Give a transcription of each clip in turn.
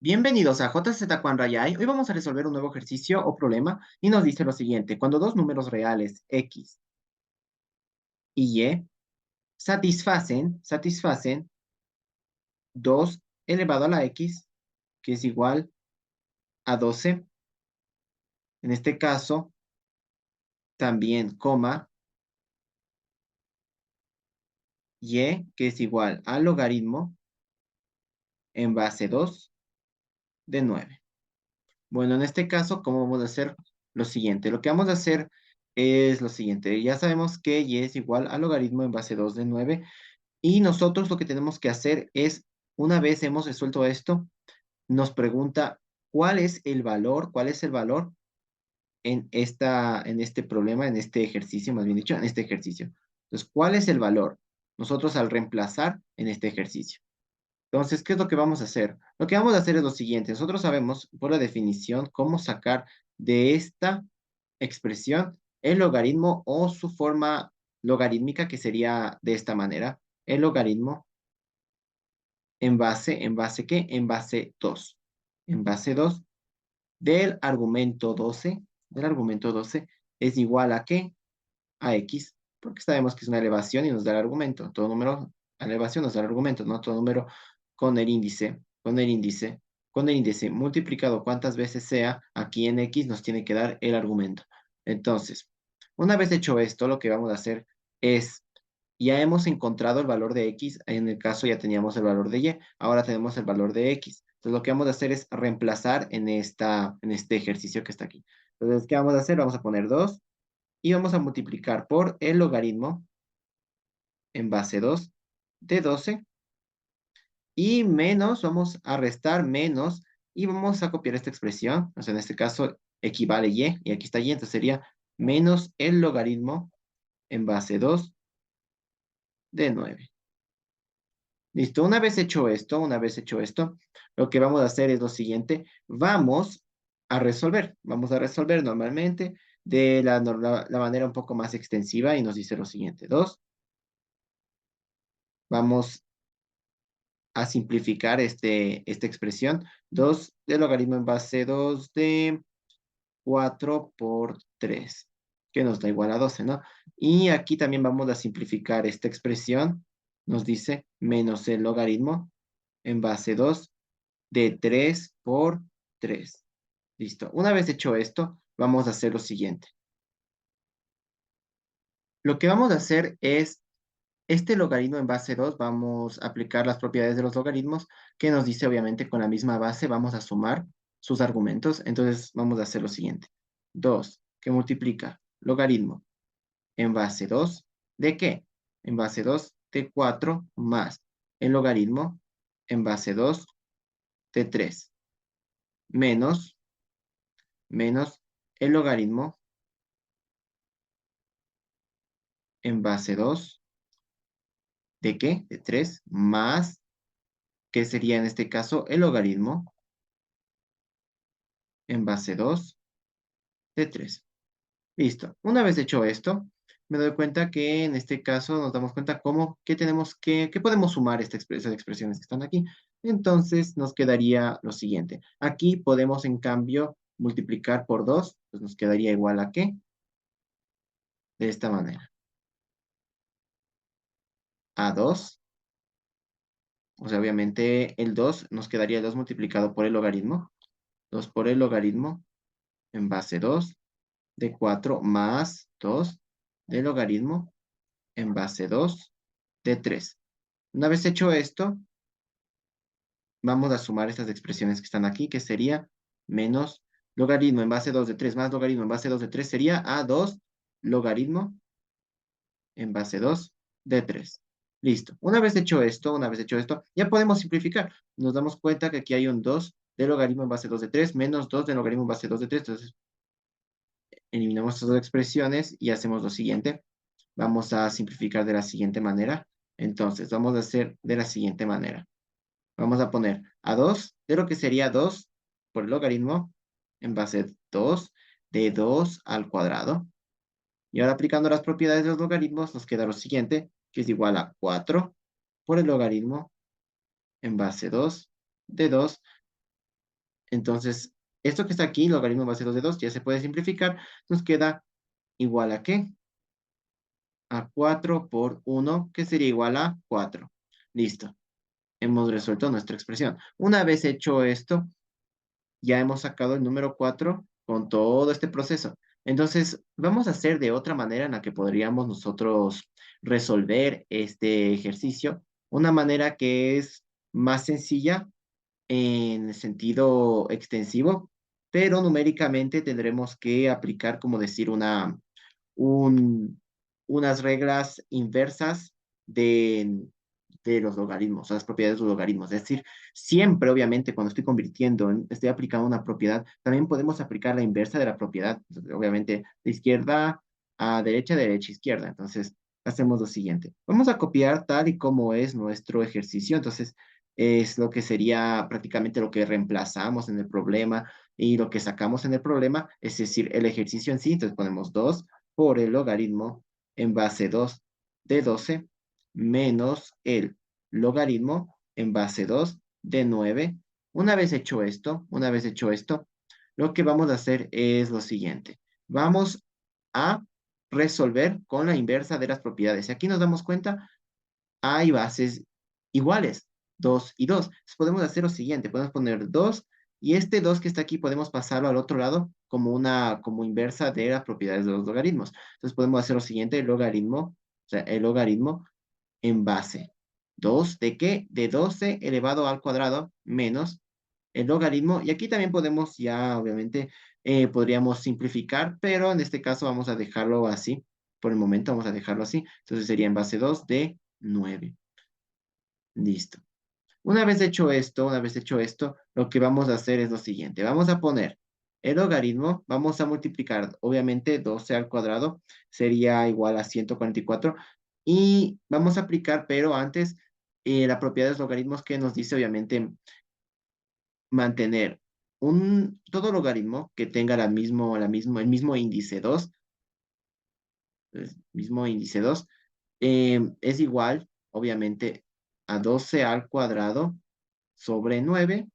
Bienvenidos a JZ Rayay. Hoy vamos a resolver un nuevo ejercicio o problema y nos dice lo siguiente. Cuando dos números reales X y Y satisfacen 2 elevado a la X, que es igual a 12. En este caso, también coma Y, que es igual al logaritmo en base 2 de 9. Bueno, en este caso, ¿cómo vamos a hacer lo siguiente? Lo que vamos a hacer es lo siguiente. Ya sabemos que Y es igual al logaritmo en base 2 de 9. Y nosotros lo que tenemos que hacer es, una vez hemos resuelto esto, nos pregunta cuál es el valor en este problema, en este ejercicio, más bien dicho, en este ejercicio. Entonces, ¿cuál es el valor? Nosotros al reemplazar en este ejercicio. Entonces, ¿qué es lo que vamos a hacer? Lo que vamos a hacer es lo siguiente. Nosotros sabemos por la definición cómo sacar de esta expresión el logaritmo o su forma logarítmica, que sería de esta manera. El logaritmo ¿en base qué? En base 2. En base 2 del argumento 12 es igual a qué? A x, porque sabemos que es una elevación y nos da el argumento. Todo número a elevación nos da el argumento, ¿no? Todo número con el índice multiplicado cuantas veces sea, aquí en x nos tiene que dar el argumento. Entonces, una vez hecho esto, lo que vamos a hacer es ya hemos encontrado el valor de x, en el caso ya teníamos el valor de y, ahora tenemos el valor de x. Entonces lo que vamos a hacer es reemplazar en este ejercicio que está aquí. Entonces, ¿qué vamos a hacer? Vamos a poner 2 y vamos a multiplicar por el logaritmo en base 2 de 12 y menos, vamos a restar menos y vamos a copiar esta expresión. O sea, en este caso equivale y aquí está y, entonces sería menos el logaritmo en base 2 de 9. Listo, una vez hecho esto, lo que vamos a hacer es lo siguiente, vamos a resolver normalmente de la manera un poco más extensiva y nos dice lo siguiente, 2, vamos a simplificar esta expresión, 2 de logaritmo en base 2 de 4 por 3, que nos da igual a 12, ¿no? Y aquí también vamos a simplificar esta expresión, nos dice menos el logaritmo en base 2 de 3 por 3. Listo. Una vez hecho esto, vamos a hacer lo siguiente. Lo que vamos a hacer es, este logaritmo en base 2, vamos a aplicar las propiedades de los logaritmos, que nos dice obviamente con la misma base, vamos a sumar sus argumentos. Entonces vamos a hacer lo siguiente. 2 que multiplica logaritmo en base 2, ¿de qué? En base 2 de 4 más el logaritmo en base 2 de 3 menos el logaritmo en base 2 ¿de qué? De 3 más, que sería en este caso el logaritmo en base 2 de 3. Listo. Una vez hecho esto, me doy cuenta que en este caso nos damos cuenta que tenemos que podemos sumar estas expresiones que están aquí. Entonces nos quedaría lo siguiente. Aquí podemos en cambio multiplicar por 2, pues nos quedaría igual a ¿qué? De esta manera. A 2. O sea, obviamente el 2 nos quedaría 2 multiplicado por el logaritmo. 2 por el logaritmo en base 2 de 4 más 2 del logaritmo en base 2 de 3. Una vez hecho esto, vamos a sumar estas expresiones que están aquí, que sería menos logaritmo en base 2 de 3 más logaritmo en base 2 de 3 sería a 2 logaritmo en base 2 de 3. Listo. Una vez hecho esto, ya podemos simplificar. Nos damos cuenta que aquí hay un 2 de logaritmo en base 2 de 3 menos 2 de logaritmo en base 2 de 3. Entonces, eliminamos estas dos expresiones y hacemos lo siguiente. Vamos a simplificar de la siguiente manera. Entonces, vamos a hacer de la siguiente manera. Vamos a poner a 2 de lo que sería 2 por el logaritmo en base 2 de 2 al cuadrado. Y ahora aplicando las propiedades de los logaritmos nos queda lo siguiente, que es igual a 4 por el logaritmo en base 2 de 2 Entonces, esto que está aquí, logaritmo base 2 de 2 ya se puede simplificar. Nos queda igual a ¿qué? A 4 por 1, que sería igual a 4. Listo. Hemos resuelto nuestra expresión. Una vez hecho esto, ya hemos sacado el número 4 con todo este proceso. Entonces, vamos a hacer de otra manera en la que podríamos nosotros resolver este ejercicio. Una manera que es más sencilla en sentido extensivo, pero numéricamente tendremos que aplicar, como decir, un, unas reglas inversas de, de los logaritmos, las propiedades de los logaritmos. Es decir, siempre, obviamente, cuando estoy convirtiendo, estoy aplicando una propiedad, también podemos aplicar la inversa de la propiedad. Entonces, obviamente, de izquierda a derecha, derecha, izquierda. Entonces, hacemos lo siguiente. Vamos a copiar tal y como es nuestro ejercicio. Entonces, es lo que sería prácticamente lo que reemplazamos en el problema y lo que sacamos en el problema, es decir, el ejercicio en sí. Entonces, ponemos 2 por el logaritmo en base 2 de 12 menos el logaritmo en base 2 de 9. Una vez hecho esto, lo que vamos a hacer es lo siguiente. Vamos a resolver con la inversa de las propiedades. Y aquí nos damos cuenta, hay bases iguales, 2 y 2. Entonces podemos hacer lo siguiente, podemos poner 2 y este 2 que está aquí podemos pasarlo al otro lado como como inversa de las propiedades de los logaritmos. Entonces podemos hacer lo siguiente, el logaritmo, o sea, el logaritmo en base 2 ¿de qué? De 12 elevado al cuadrado menos el logaritmo. Y aquí también podemos ya, obviamente, podríamos simplificar, pero en este caso vamos a dejarlo así. Por el momento vamos a dejarlo así. Entonces sería en base 2 de 9. Listo. Una vez hecho esto, lo que vamos a hacer es lo siguiente. Vamos a poner el logaritmo, vamos a multiplicar, obviamente, 12 al cuadrado sería igual a 144. Y vamos a aplicar, pero antes, la propiedad de los logaritmos que nos dice, obviamente, mantener todo logaritmo que tenga el mismo índice 2, mismo índice 2, es igual, obviamente, a 12 al cuadrado sobre 9.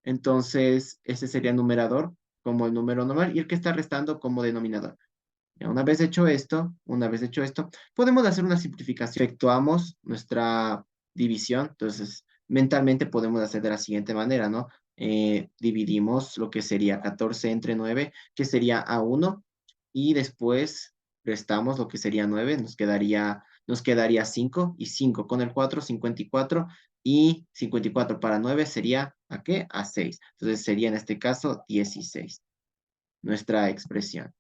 Entonces, ese sería el numerador como el número normal y el que está restando como denominador. Ya, una vez hecho esto, podemos hacer una simplificación. Efectuamos nuestra división. Entonces, mentalmente podemos hacer de la siguiente manera, ¿no? Dividimos lo que sería 14 entre 9, que sería a 1, y después restamos lo que sería 9, nos quedaría 5, y 5 con el 4, 54, y 54 para 9 sería, ¿a qué? A 6. Entonces, sería en este caso 16, nuestra expresión.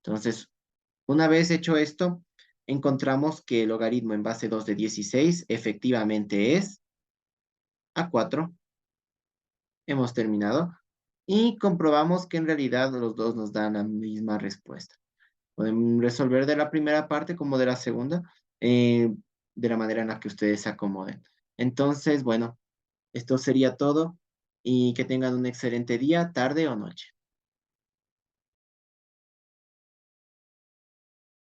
Entonces, una vez hecho esto, encontramos que el logaritmo en base 2 de 16 efectivamente es a 4. Hemos terminado. Y comprobamos que en realidad los dos nos dan la misma respuesta. Pueden resolver de la primera parte como de la segunda, de la manera en la que ustedes se acomoden. Entonces, bueno, esto sería todo y que tengan un excelente día, tarde o noche.